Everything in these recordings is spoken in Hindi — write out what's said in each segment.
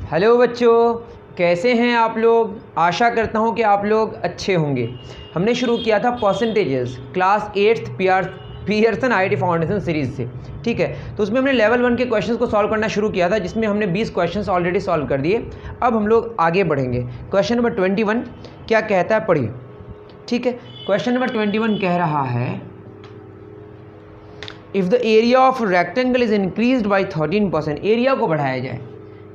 हेलो बच्चों, कैसे हैं आप लोग। आशा करता हूं कि आप लोग अच्छे होंगे। हमने शुरू किया था percentages class 8th Pearson IIT foundation series से। ठीक है, तो उसमें हमने लेवल 1 के क्वेश्चंस को सॉल्व करना शुरू किया था, जिसमें हमने 20 क्वेश्चंस ऑलरेडी सॉल्व कर दिए। अब हम लोग आगे बढ़ेंगे। क्वेश्चन नंबर 21 क्या कहता है, पढ़िए। ठीक है, क्वेश्चन नंबर 21 कह रहा है if the area of rectangle is increased by 13%, area को बढ़ाया जाए।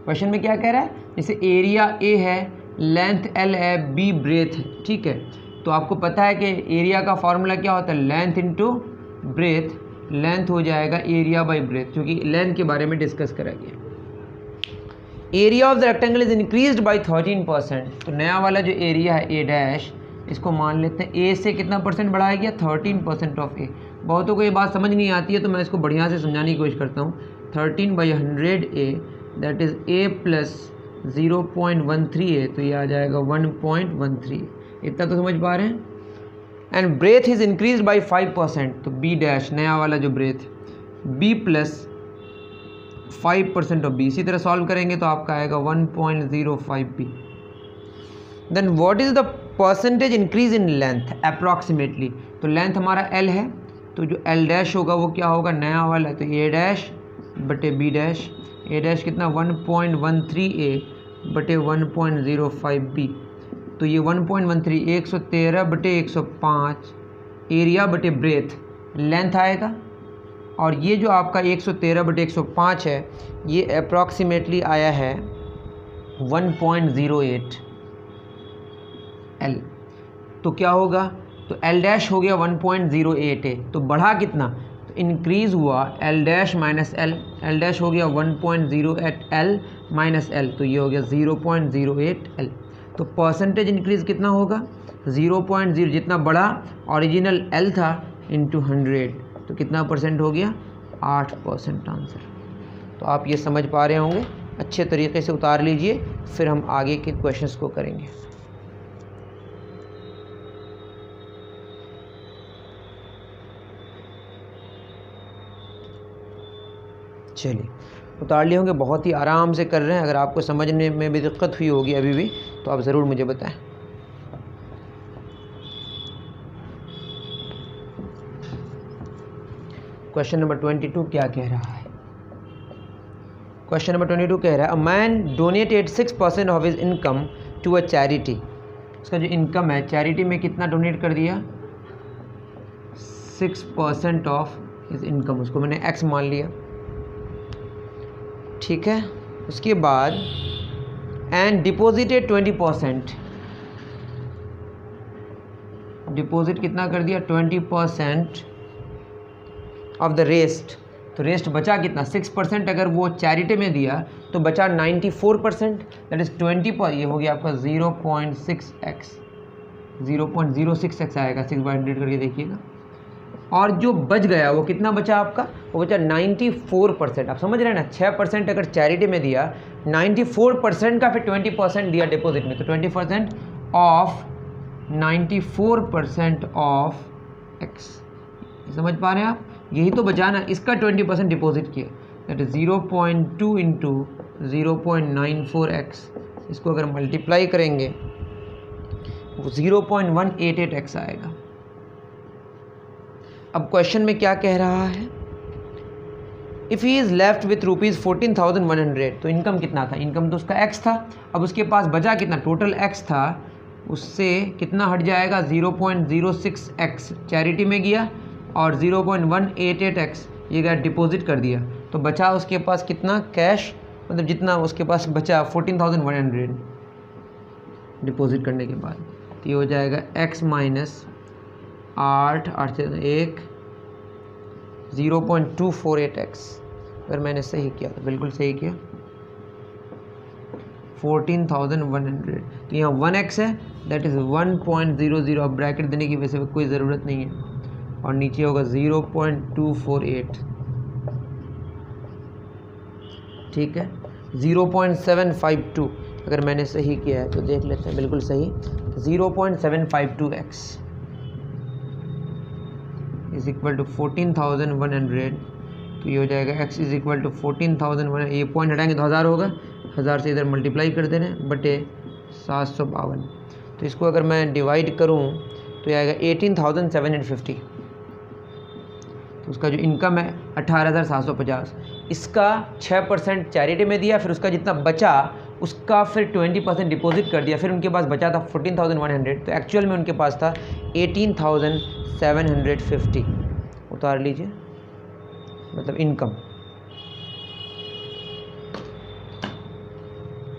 क्वेश्चन में क्या कह रहा है, जैसे एरिया ए है, लेंथ एल है, बी ब्रेथ है। ठीक है, तो आपको पता है कि एरिया का फॉर्मूला क्या होता है, लेंथ इंटू ब्रेथ। लेंथ हो जाएगा एरिया बाई ब्रेथ, क्योंकि लेंथ के बारे में डिस्कस करा गया। Area of the rectangle is increased by 13%, तो नया वाला जो एरिया है ए डैश, इसको मान लेते हैं ए से कितना परसेंट बढ़ाया गया, 13% ऑफ ए। बहुतों को ये बात समझ नहीं आती है, तो मैं इसको बढ़िया से समझाने की कोशिश करता हूँ। 13/100 ए, दैट इज़ ए प्लस 0.13 ए, तो ये आ जाएगा 1.13। इतना तो समझ पा रहे हैं। And breadth is increase by 5%, तो बी डैश नया वाला जो breadth, B plus 5% of B. इसी तरह सॉल्व करेंगे तो आपका आएगा 1.05 B. Then what is the percentage increase in length approximately, तो लेंथ हमारा एल है, तो जो एल डैश होगा वो क्या होगा, नया वाला, तो ए डैश बटे बी डैश। ए डैश कितना 1.13 ए बटे 1.05 बी, तो ये 1.13 113 बटे 105 एरिया बटे ब्रेथ लेंथ आएगा। और ये जो आपका 113 बटे 105 है, ये अप्रॉक्सीमेटली आया है 1.08 एल। तो क्या होगा, तो एल डैश हो गया 1.08 ए, तो बढ़ा कितना, तो इंक्रीज़ हुआ L dash minus L. L dash हो गया 1.08 एल माइनस एल, तो ये हो गया 0.08 एल। तो परसेंटेज इंक्रीज़ कितना होगा, 0.0, जितना बड़ा ओरिजिनल एल था इंटू 100, तो कितना परसेंट हो गया, 8% आंसर। तो आप ये समझ पा रहे होंगे, अच्छे तरीके से उतार लीजिए, फिर हम आगे के क्वेश्चंस को करेंगे। चलिए, उतार लिए होंगे, बहुत ही आराम से कर रहे हैं। अगर आपको समझने में भी दिक्कत हुई होगी अभी भी, तो आप ज़रूर मुझे बताएं। क्वेश्चन नंबर 22 क्या कह रहा है। क्वेश्चन नंबर 22 कह रहा है a man donated 6% of his income to a charity. उसका जो इनकम है, चैरिटी में कितना डोनेट कर दिया, 6% ऑफ हिज इनकम, उसको मैंने एक्स मान लिया। ठीक है, उसके बाद एंड डिपॉजिटेड 20%, डिपॉजिट कितना कर दिया, 20% ऑफ द रेस्ट। तो रेस्ट बचा कितना, 6%। अगर वो चैरिटी में दिया तो बचा 94%, दैट इज़ 20 ये हो गया आपका 0.6x, 0.06x आएगा, 6/100 करके देखिएगा। और जो बच गया वो कितना बचा आपका, वो बचा 94%। आप समझ रहे हैं ना, 6% अगर चैरिटी में दिया, 94% का फिर 20% दिया डिपॉजिट में, तो 20% ऑफ 94% ऑफ x। समझ पा रहे हैं आप, यही तो बचा ना, इसका 20% डिपॉजिट किया, दैट इज 0.2 इंटू 0.94x। इसको अगर मल्टीप्लाई करेंगे वो 0.188x आएगा। अब क्वेश्चन में क्या कह रहा है, if he is left with ₹14,100, तो इनकम कितना था, इनकम तो उसका x था। अब उसके पास बचा कितना, टोटल x था, उससे कितना हट जाएगा, 0.06x चैरिटी में गया, और 0.188x ये गया डिपॉजिट कर दिया। तो बचा उसके पास कितना कैश, मतलब जितना उसके पास बचा 14,100 डिपॉजिट करने के बाद, तो ये हो जाएगा x माइनस 8 से 1 0.248x। अगर मैंने सही किया तो बिल्कुल सही किया, 14,100, तो यहाँ 1x है, दैट इज़ 1.00। अब ब्रैकेट देने की वैसे कोई ज़रूरत नहीं है, और नीचे होगा 0.248। ठीक है, 0.752 अगर मैंने सही किया है तो देख लेते हैं, बिल्कुल सही, 0.752x इज इक्वल टू 14,100, तो ये हो जाएगा x इज इक्वल टू 14,100, ये पॉइंट हटाएंगे तो 1000 होगा, 1000 से इधर मल्टीप्लाई कर देना बटे 752। तो इसको अगर मैं डिवाइड करूं तो ये आएगा 18,750। तो उसका जो इनकम है 18,750, इसका 6% चैरिटी में दिया, फिर उसका जितना बचा उसका फिर 20% डिपॉजिट कर दिया, फिर उनके पास बचा था 14,100। तो एक्चुअल में उनके पास था 18,750। उतार लीजिए, मतलब इनकम।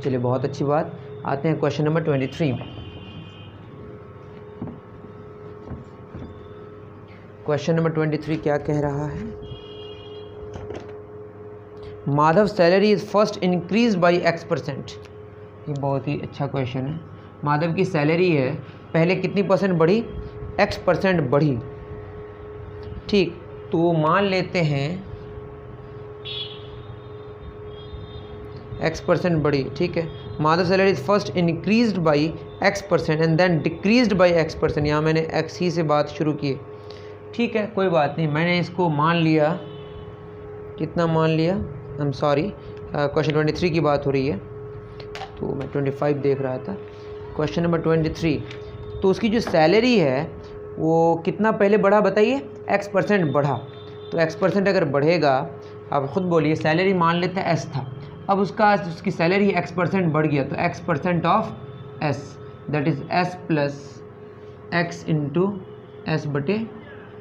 चलिए बहुत अच्छी बात। आते हैं क्वेश्चन नंबर 23 में। क्वेश्चन नंबर 23 क्या कह रहा है? Madhav salary is first increase by X%। ये बहुत ही अच्छा क्वेश्चन है। माधव की सैलरी है पहले कितनी परसेंट बढ़ी? X% बढ़ी। ठीक, तो मान लेते हैं X% बढ़ी। ठीक है, Madhav salary is first increased by X% and then decreased by X%। यहाँ मैंने X ही से बात शुरू की। ठीक है, कोई बात नहीं, मैंने इसको मान लिया। कितना मान लिया? आई एम सॉरी, क्वेश्चन 23 की बात हो रही है, तो मैं 25 देख रहा था। क्वेश्चन नंबर 23, तो उसकी जो सैलरी है वो कितना पहले बढ़ा बताइए? X% बढ़ा। तो X% अगर बढ़ेगा, आप खुद बोलिए, सैलरी मान लेते हैं S था, अब उसकी सैलरी X% बढ़ गया, तो X% of S that is S plus X into S बटे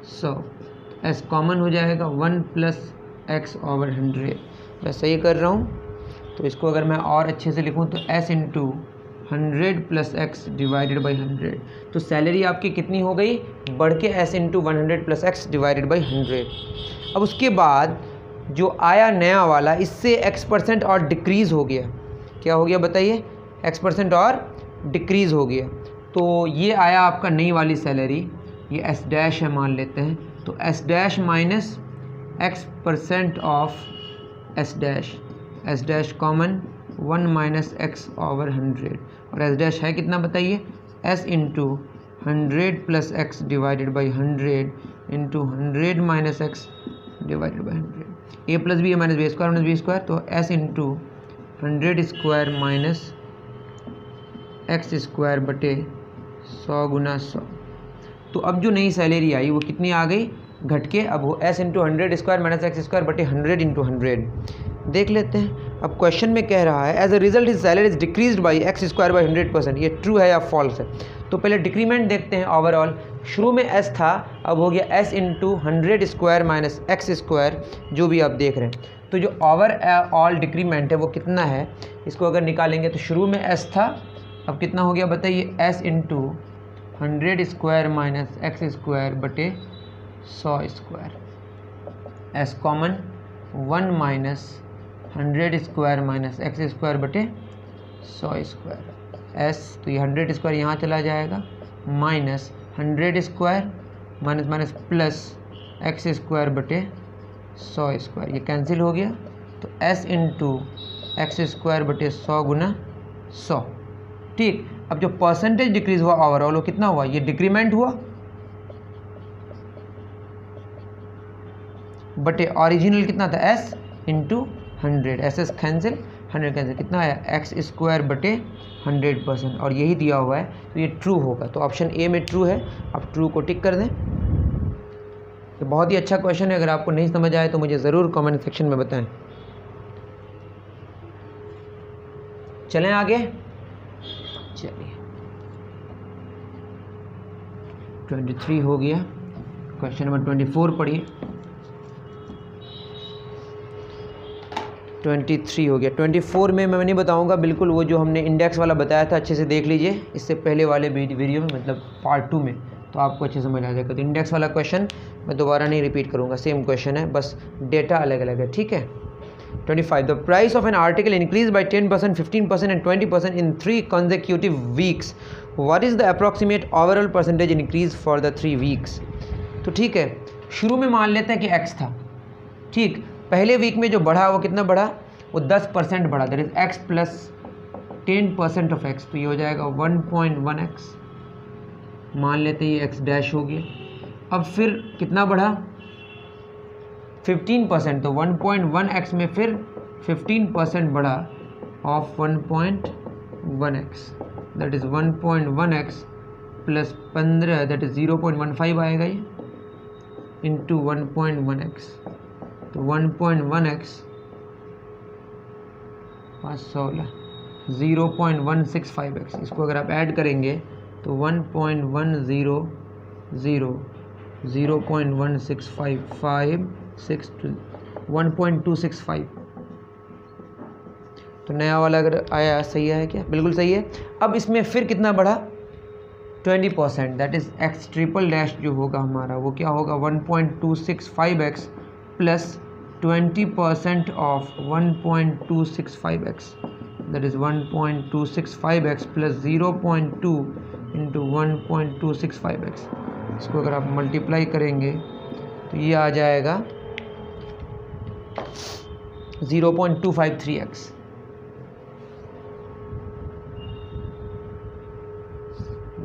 100। S कॉमन हो जाएगा, 1 प्लस X ओवर 100। मैं सही कर रहा हूँ? तो इसको अगर मैं और अच्छे से लिखूँ तो S into 100 plus X divided by 100। तो सैलरी आपकी कितनी हो गई? बढ़ के S into 100 plus X divided by 100। अब उसके बाद जो आया नया वाला, इससे X% और डिक्रीज़ हो गया। क्या हो गया बताइए? X% और डिक्रीज़ हो गया। तो ये आया आपका नई वाली सैलरी, ये S डैश है मान लेते हैं। तो S dash minus X% of S dash common, 1 minus X over 100। और S डैश है कितना बताइए? S into 100 plus X divided by 100 into 100 minus X divided by 100। A plus B है minus B square minus B square, तो S into 100 square minus X square बटे 100 गुना 100। तो अब जो नई सैलरी आई वो कितनी आ गई? घट के अब वो S into 100 square minus X square बटे 100 इंटू 100। देख लेते हैं। अब क्वेश्चन में कह रहा है as a result his salary is decreased by X square by 100%। ये ट्रू है या फॉल्स है? तो पहले डिक्रीमेंट देखते हैं। ओवरऑल शुरू में S था, अब हो गया S into 100 square minus X square, जो भी आप देख रहे हैं। तो जो ओवरऑल डिक्रीमेंट है वो कितना है, इसको अगर निकालेंगे तो शुरू में S था, अब कितना हो गया बताइए? S into 100 square minus X square बटे 100 square. S common, 1 minus 100 square minus X square बटे 100 स्क्वायर। S तो ये 100 स्क्वायर यहाँ चला जाएगा, minus 100 square minus minus plus X square बटे 100 स्क्वायर, ये कैंसिल हो गया। तो S इंटू X स्क्वायर बटे 100 गुना 100। ठीक, अब जो परसेंटेज डिक्रीज हुआ ओवरऑल वो कितना हुआ? ये डिक्रीमेंट हुआ बटे ओरिजिनल कितना था? S into 100, S cancel, 100 cancel, कितना आया? X स्क्वायर बटे 100%, और यही दिया हुआ है, तो ये ट्रू होगा। तो ऑप्शन ए में ट्रू है, आप ट्रू को टिक कर दें। तो बहुत ही अच्छा क्वेश्चन है, अगर आपको नहीं समझ आए तो मुझे ज़रूर कमेंट सेक्शन में बताएं। चलें आगे, चलिए 23 हो गया। क्वेश्चन नंबर 24 पढ़िए। 23 हो गया। 24 में मैं नहीं बताऊंगा, बिल्कुल वो जो हमने इंडेक्स वाला बताया था अच्छे से देख लीजिए, इससे पहले वाले वीडियो में, मतलब पार्ट 2 में, तो आपको अच्छे समझ आ जाएगा। तो इंडेक्स वाला क्वेश्चन मैं दोबारा नहीं रिपीट करूंगा, सेम क्वेश्चन है, बस डेटा अलग अलग है। ठीक है। 25, the price of an article increase by 10%, 15% and 20% in 3 consecutive weeks. What is the approximate overall percentage increase for the 3 weeks. तो ठीक है, शुरू में मान लेते हैं कि X था। ठीक, पहले वीक में जो बढ़ा वो कितना बढ़ा? वो 10% बढ़ा, that is X plus 10% of X, तो ये हो जाएगा 1.1X। मान लेते हैं ये X डैश हो गया। अब फिर कितना बढ़ा? 15%, तो 1.1X में फिर 15% बढ़ा, of 1.1x, that is 1.1x plus 15, that is 0.15 आएगा ये, इंटू 1.1x, तो 1.1x 516 0.165x, इसको अगर आप ऐड करेंगे तो 1.100 0.165 1.265, तो नया वाला अगर आया सही है क्या? बिल्कुल सही है। अब इसमें फिर कितना बढ़ा? 20%, that is x triple dash जो होगा हमारा वो क्या होगा? 1.265x plus 20% of 1.265x, that is 1.265x plus 0.2 into 1.265x। इसको अगर आप मल्टीप्लाई करेंगे तो ये आ जाएगा 0.253x।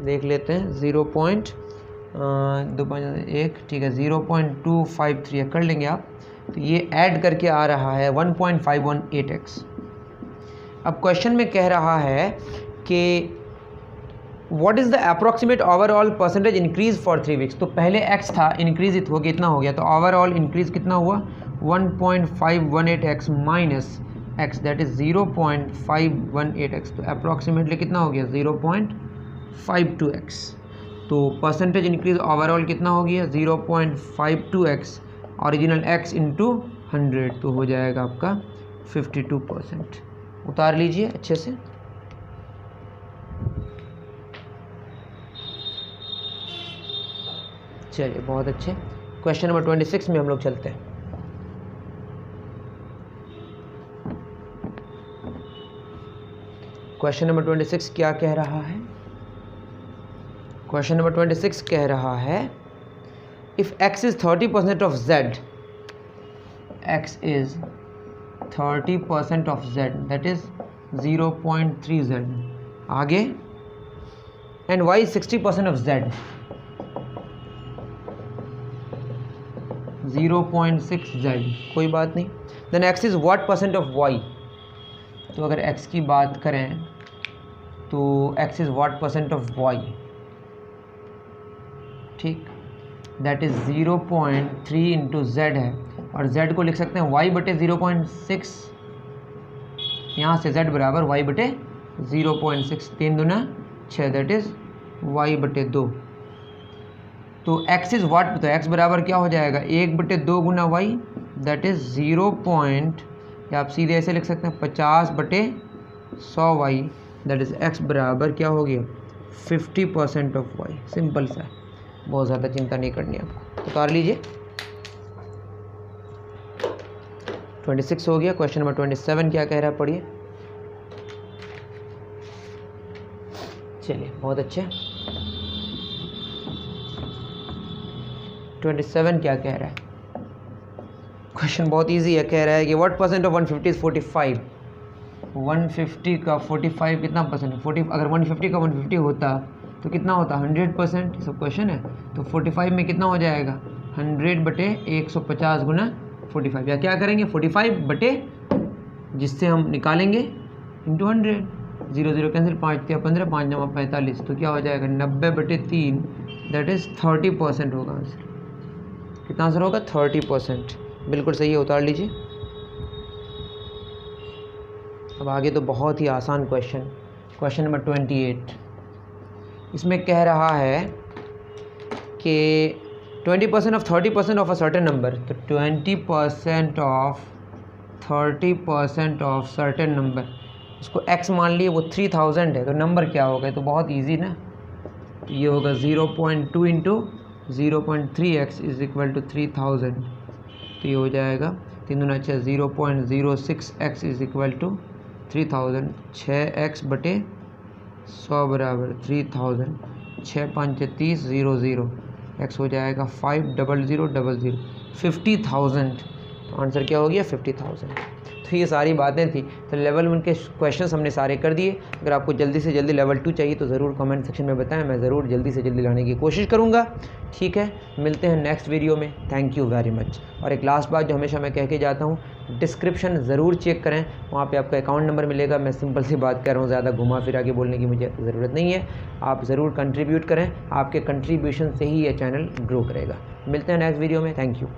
देख लेते हैं 0.251, ठीक है 0.253 कर लेंगे आप, तो ये ऐड करके आ रहा है 1.518x। अब क्वेश्चन में कह रहा है कि what is the approximate overall percentage increase for 3 weeks. तो पहले x था, इंक्रीज हो गया, इतना हो गया, तो ओवरऑल इंक्रीज कितना हुआ? 1.518x minus x, that is 0.518x, तो अप्रॉक्सीमेटली कितना हो गया? 0.52x। तो परसेंटेज इंक्रीज ओवरऑल कितना हो गया? 0.52x ओरिजिनल x इंटू 100, तो हो जाएगा आपका 52%। उतार लीजिए अच्छे से। चलिए बहुत अच्छे। क्वेश्चन नंबर 26 में हम लोग चलते हैं। क्वेश्चन नंबर 26 क्या कह रहा है? क्वेश्चन नंबर 26 कह रहा है if x is 30% of z, x is 30% of z, that is 0.3z, आगे and y is 60% of z, 0.6z, कोई बात नहीं। Then x is what percent of y, तो अगर x की बात करें तो x is what percent of y, ठीक, दैट इज 0.3 इंटू z है, और z को लिख सकते हैं y बटे 0.6, यहाँ से z बराबर y बटे 0.6, 3 दूना 6, दैट इज y बटे 2। तो x इज व्हाट, तो x बराबर क्या हो जाएगा? 1 बटे 2 गुना y, दैट इज 0. या आप सीधे ऐसे लिख सकते हैं 50 बटे 100y, दैट इज x बराबर क्या हो गया? 50% ऑफ y। सिंपल सा है, बहुत ज़्यादा चिंता नहीं करनी आपको। तो उतार लीजिए। 26 हो गया। क्वेश्चन नंबर 27 क्या कह रहा है, पढ़िए। चलिए बहुत अच्छे। 27 क्या कह रहा है? क्वेश्चन बहुत इजी है, कह रहा है कि व्हाट परसेंट ऑफ 150 इज 45। 150 का 45 कितना परसेंट है? 40। अगर 150 का 150 होता तो कितना होता? 100%। सब क्वेश्चन है, तो 45 में कितना हो जाएगा? 100 बटे 150 गुना 45, या क्या करेंगे 45 बटे जिससे हम निकालेंगे इंटू 100, 0 0 कैंसिल, 5 या 15, 5 9 45, तो क्या हो जाएगा? 90 बटे 3, दैट इज़ 30% होगा आंसर। कितना आंसर होगा? 30%। बिल्कुल सही है, उतार लीजिए। अब आगे तो बहुत ही आसान क्वेश्चन, क्वेश्चन नंबर 28। इसमें कह रहा है कि 20% of 30% of a certain number, तो 20% ऑफ 30% ऑफ सर्टेन नंबर, इसको x मान लिए, वो 3000 है, तो नंबर क्या होगा? तो बहुत इजी ना, तो ये होगा 0.2 into 0.3x is equal to 3000, तो ये हो जाएगा 3 दूना 6, 0.06x is equal to 3000, 6x बटे 100 बराबर 3000, 6 5 30, 0 0, x हो जाएगा 5 0 0 0 0, 50,000। तो आंसर क्या हो गया? 50,000। तो ये सारी बातें थी। तो लेवल 1 के क्वेश्चंस हमने सारे कर दिए। अगर आपको जल्दी से जल्दी लेवल 2 चाहिए तो ज़रूर कमेंट सेक्शन में बताएं, मैं ज़रूर जल्दी से जल्दी लाने की कोशिश करूँगा। ठीक है, मिलते हैं नेक्स्ट वीडियो में। Thank you very much. और एक लास्ट बात जो हमेशा मैं कह के जाता हूँ, डिस्क्रिप्शन ज़रूर चेक करें, वहाँ पे आपका अकाउंट नंबर मिलेगा। मैं सिंपल सी बात कर रहा हूँ, ज़्यादा घुमा फिरा के बोलने की मुझे ज़रूरत नहीं है। आप ज़रूर कंट्रीब्यूट करें, आपके कंट्रीब्यूशन से ही ये चैनल ग्रो करेगा। मिलते हैं नेक्स्ट वीडियो में। Thank you.